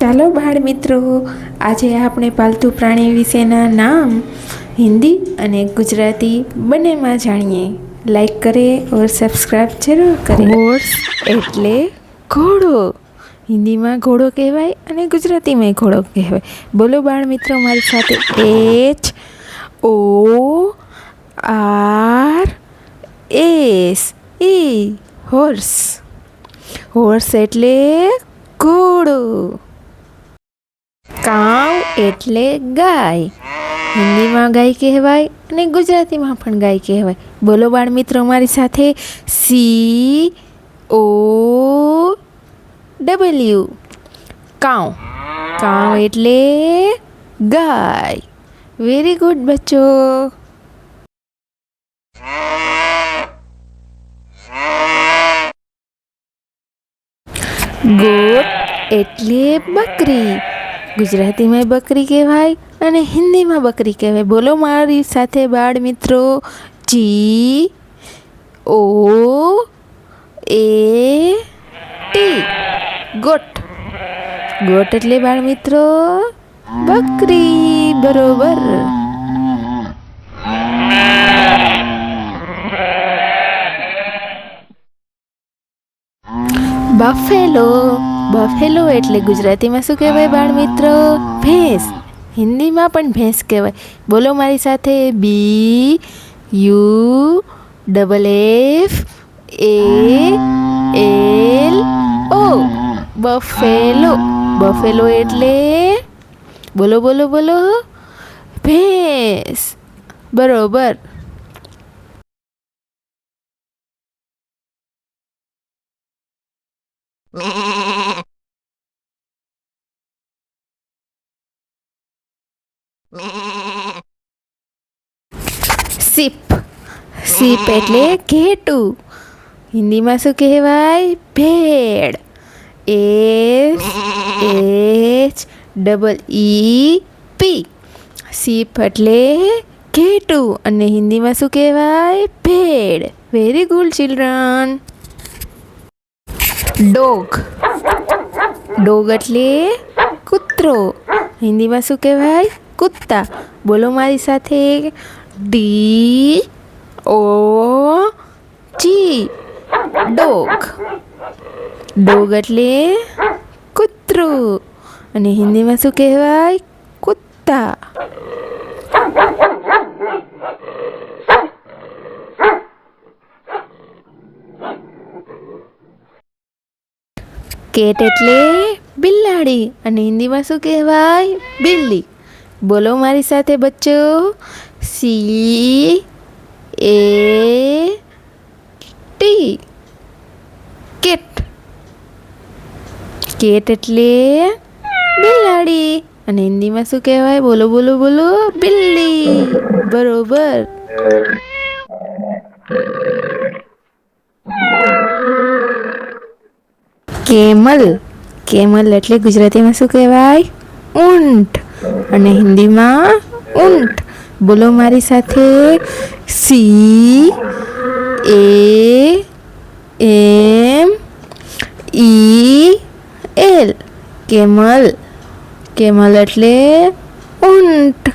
ચાલો બાળ મિત્રો, આજે આપણે પાલતુ પ્રાણી વિશેના નામ હિન્દી અને ગુજરાતી બંનેમાં જાણીએ। લાઈક કરે और સબસ્ક્રાઈબ જરૂર કરે। હોર્સ એટલે ઘોડો। હિન્દીમાં ઘોડો કહેવાય અને ગુજરાતીમાં ઘોડો કહેવાય। બોલો બાળ મિત્રો મારી સાથે, HORS હોર્સ। હોર્સ એટલે ઘોડો। કાવ એટલે ગાય। હિન્દીમાં ગાય કહેવાય અને ગુજરાતીમાં પણ ગાય કહેવાય। બોલો બાળ મિત્રો મારી સાથે, COW કાવ। કાવ એટલે ગાય। વેરી ગુડ બચ્ચો। ગોટ એટલે બકરી। ગુજરાતીમાં બકરી કહેવાય અને હિન્દીમાં બકરી કહેવાય। બોલો મારી સાથે બાળ મિત્રો, GOAT ગોટ। ગોટ એટલે બાળ મિત્રો બકરી, બરોબર। બફેલો। બફેલો એટલે ગુજરાતીમાં શું કહેવાય બાળ મિત્રો? ભેંસ। હિન્દીમાં પણ ભેંસ કહેવાય। બોલો મારી સાથે, BUFFALO બફેલો। બફેલો એટલે બોલો બોલો બોલો ભેંસ, બરોબર। શીપ। શીપ એટલે ઘેટું। હિન્દીમાં શું કહેવાય? ભેડ। SHEEP શીપ એટલે ઘેટું અને હિન્દીમાં શું કહેવાય? ભેડ। Very good children. Dog. Dog એટલે કૂતરો। હિન્દીમાં શું કહેવાય? કૂતા। બોલો મારી સાથે, DOG ડોગ। ડોગ એટલે કૂતરો અને હિન્દીમાં શું કહેવાય? કૂતા। કેટ એટલે બિલાડી અને હિન્દીમાં શું કહેવાય? બિલ્લી। બોલો મારી સાથે બચ્ચો, CAT કેટ। કેટ એટલે બિલાડી અને હિન્દીમાં શું કહેવાય? બોલો બોલો બોલો બિલ્લી, બરોબર। કેમલ। કેમલ એટલે ગુજરાતીમાં શું કહેવાય? ઊંટ અને હિન્દીમાં ઊંટ। બોલો મારી સાથે, CAMEL કેમલ। કેમલ એટલે ઊંટ।